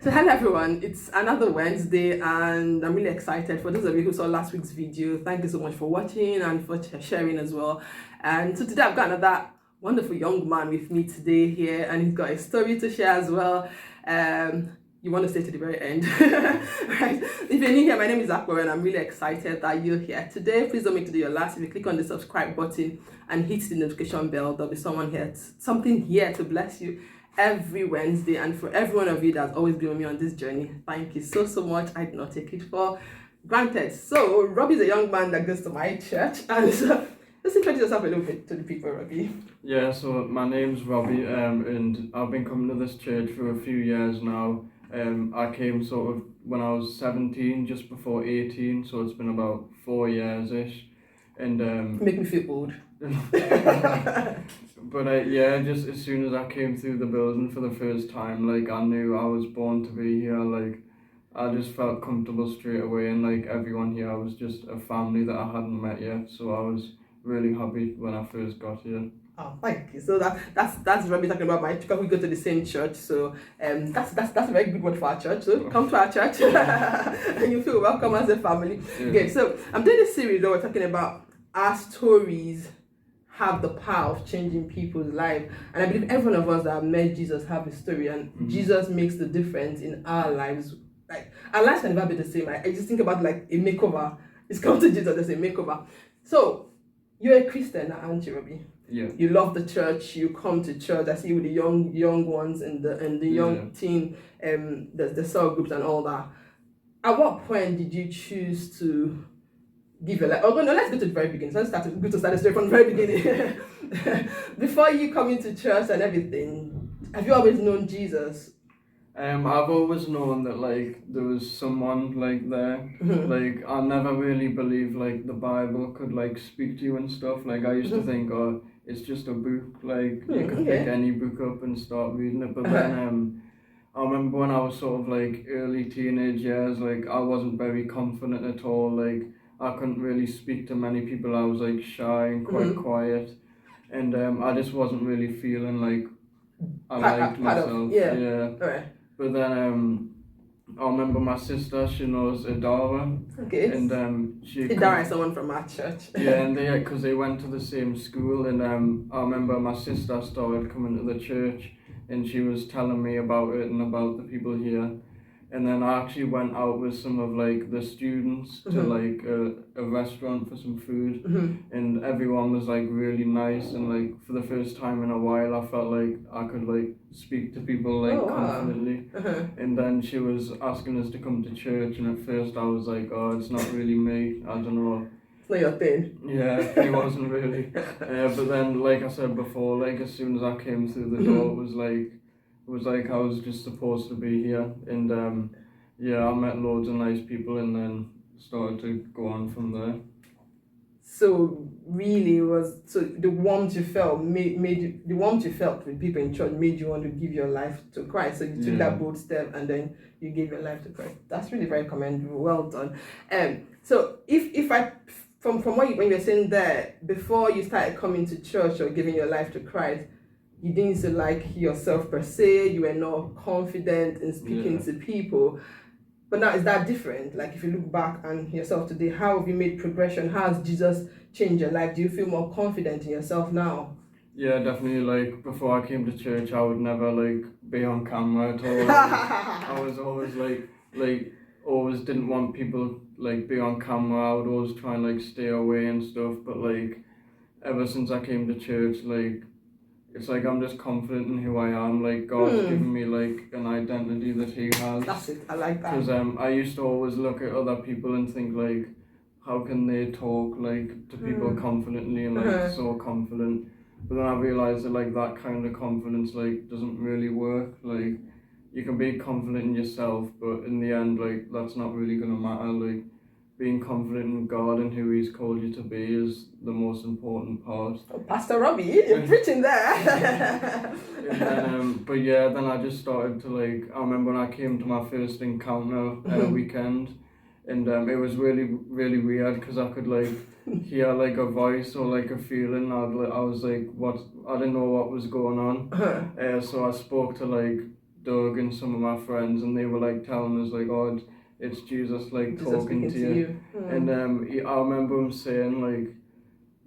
So hello everyone, it's another Wednesday and I'm really excited. For those of you who saw last week's video, thank you so much for watching and for sharing as well. And so today I've got another wonderful young man with me today here, and he's got a story to share as well. You want to stay to the very end. Right? If you're new here, my name is Akbar and I'm really excited that you're here today. Please don't make today your last. If you click on the subscribe button and hit the notification bell, there'll be something here to bless you every Wednesday. And for every one of you that's always been with me on this journey, thank you so much. I do not take it for granted. So Robbie's a young man that goes to my church, and so let's introduce yourself a little bit to the people, Robbie. Yeah, so my name's Robbie, and I've been coming to this church for a few years now. I came sort of when I was 17, just before 18, so it's been about 4 years-ish. And Make me feel old. But yeah, just as soon as I came through the building for the first time, like, I knew I was born to be here. Like, I just felt comfortable straight away, and like everyone here was just a family that I hadn't met yet, so I was really happy when I first got here. Oh, thank you. So that's Robbie talking about my church, because we go to the same church. So that's a very good word for our church. So come to our church and you feel welcome as a family. Yeah. Okay, so I'm doing this series where we're talking about our stories have the power of changing people's life, and I believe every one of us that have met Jesus have a story, and Jesus makes the difference in our lives. Like, our lives can never be the same. I just think about like a makeover. It's come to Jesus as a makeover. So you're a Christian, aren't you, Robbie? Yeah. You love the church. You come to church. I see you with the young ones and the young teen, the cell groups and all that. At what point did you choose to give your life? Oh no, let's go to the very beginning. So let's start the story from the very beginning. Before you come into church and everything, have you always known Jesus? I've always known that like there was someone like there. Like, I never really believed like the Bible could like speak to you and stuff. Like, I used to think, oh, it's just a book. Like, you could pick any book up and start reading it. But then I remember when I was sort of like early teenage years, like, I wasn't very confident at all. Like, I couldn't really speak to many people. I was like shy and quite quiet, and I just wasn't really feeling like I liked myself. Alright. But then I remember my sister, she knows Adara. Okay. And she Adara is someone from our church. Yeah, and because they went to the same school, and I remember my sister started coming to the church, and she was telling me about it and about the people here. And then I actually went out with some of like the students to like a restaurant for some food, and everyone was like really nice, and like for the first time in a while I felt like I could like speak to people like confidently. And then she was asking us to come to church, and at first I was like, oh, it's not really me, I don't know. It's not your thing. Yeah, it wasn't really. But then, like I said before, like as soon as I came through the door, it was like I was just supposed to be here. And yeah, I met loads of nice people, and then started to go on from there. So really the warmth you felt the warmth you felt with people in church made you want to give your life to Christ. So you took that bold step and then you gave your life to Christ. That's really very commendable. Well done. So if I from what when you were saying there, before you started coming to church or giving your life to Christ, you didn't feel like yourself per se. You were not confident in speaking to people. But now, is that different? Like, if you look back on yourself today, how have you made progression? How has Jesus changed your life? Do you feel more confident in yourself now? Yeah, definitely. Like, before I came to church, I would never like be on camera at all. I was always like always didn't want people like be on camera. I would always try and like stay away and stuff. But like, ever since I came to church, like, it's like I'm just confident in who I am. Like, God's given me like an identity that He has. That's it. I like that. Because I used to always look at other people and think like, how can they talk like to people confidently and like so confident? But then I realized that like that kind of confidence like doesn't really work. Like, you can be confident in yourself, but in the end, like, that's not really gonna matter. Like, being confident in God and who He's called you to be is the most important part. Oh, Pastor Robbie, you're preaching there. And then, but yeah, then I just started to like, I remember when I came to my first encounter weekend, and it was really, really weird because I could like hear like a voice or like a feeling. I was like, what? I didn't know what was going on. So I spoke to like Doug and some of my friends, and they were like telling us like, oh, it's Jesus like Jesus talking speaking to you. And I remember him saying like,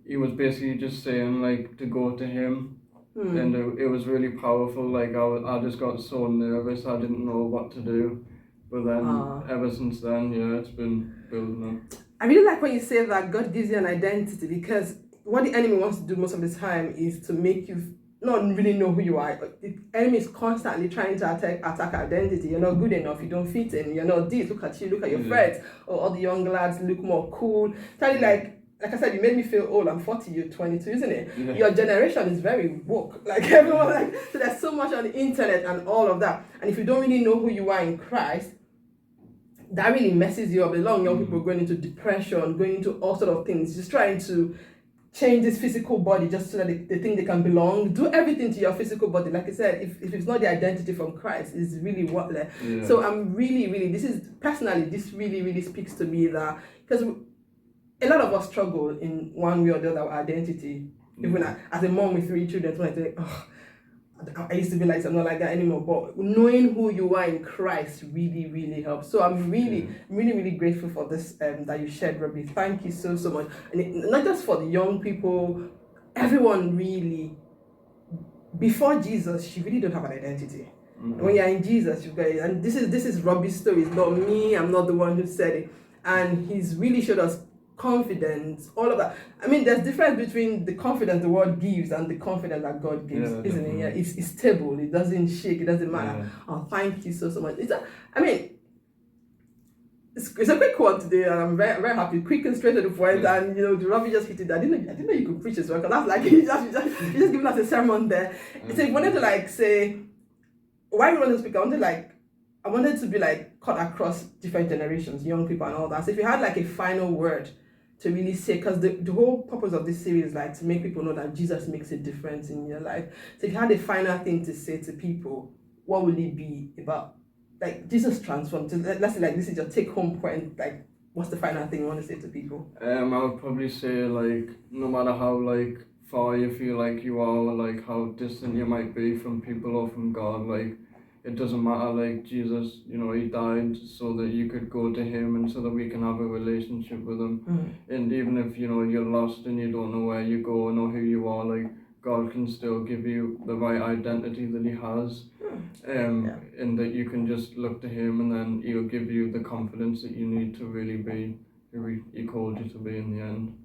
he was basically just saying like to go to him. And it was really powerful. Like I just got so nervous, I didn't know what to do. But then ever since then, yeah, it's been building up. I really like when you say that God gives you an identity, because what the enemy wants to do most of the time is to make you not really know who you are. The enemy is constantly trying to attack identity. You're not good enough, you don't fit in, you're not this, look at you, look at your friends, or all the young lads look more cool. Tell you like I said, you made me feel old. I'm 40, you're 22, isn't it? Yeah. Your generation is very woke. Like everyone, like, so there's so much on the internet and all of that. And if you don't really know who you are in Christ, that really messes you up. A lot of young people going into depression, going into all sort of things, just trying to change this physical body just so that they think they can belong. Do everything to your physical body. Like I said, if it's not the identity from Christ, it's really worthless. Yeah. So I'm really, this really speaks to me, that because a lot of us struggle in one way or the other with identity. Even as a mom with 3 children, when I say, oh, I used to be like, I'm not like that anymore. But knowing who you are in Christ really helps. So I'm really grateful for this that you shared, Robbie. Thank you so much. And not just for the young people, everyone really. Before Jesus, you really don't have an identity. When you're in Jesus, you've got it. And this is Robbie's story. It's not me. I'm not the one who said it. And he's really showed us confidence, all of that. I mean, there's difference between the confidence the world gives and the confidence that God gives, isn't it? Yeah, it's stable. It doesn't shake. It doesn't matter. Yeah. Oh, thank you so much. It's a quick one today, and I'm very happy. Quick and straight to the point. Yeah. And the Robbie just hit it. I didn't know you could preach as well. Because that's like you just giving us a sermon there. So if you wanted to like say why we want to speak, I wanted to be like cut across different generations, young people and all that. So if you had like a final word to really say, because the whole purpose of this series is like to make people know that Jesus makes a difference in your life. So if you had a final thing to say to people, what would it be about? Like Jesus transformed. So let's say like this is your take home point. Like, what's the final thing you want to say to people? I would probably say like no matter how like far you feel like you are, or like how distant you might be from people or from God, like it doesn't matter. Like Jesus, he died so that you could go to him and so that we can have a relationship with him. And even if you're lost and you don't know where you go or who you are, like God can still give you the right identity that he has. And that you can just look to him, and then he'll give you the confidence that you need to really be who he called you to be in the end.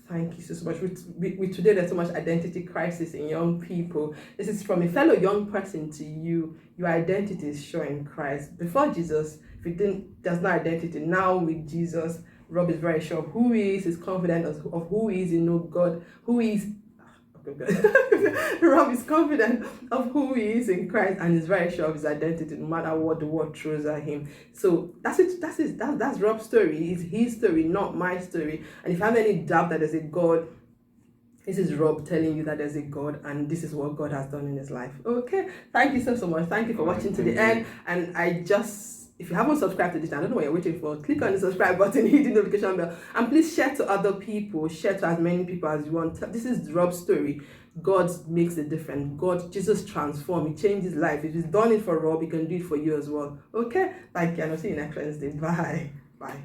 Thank you so much. With today, there's so much identity crisis in young people. This is from a fellow young person to you. Your identity is sure in Christ. Before Jesus, there's no identity. Now with Jesus, Rob is very sure of who he is confident of who he is, God, who he is. Rob is confident of who he is in Christ and is very sure of his identity no matter what the world throws at him. So that's it. That's Rob's story. It's his story, not my story. And if you have any doubt that there's a God, this is Rob telling you that there's a God, and this is what God has done in his life. Okay, thank you so much. Thank you for watching to the end. And if you haven't subscribed to this, I don't know what you're waiting for. Click on the subscribe button, hit the notification bell, and please share to other people. Share to as many people as you want. This is Rob's story. God makes a difference. Jesus transformed. He changed his life. If he's done it for Rob, he can do it for you as well. Okay? Thank you, and I'll see you next Wednesday. Bye. Bye.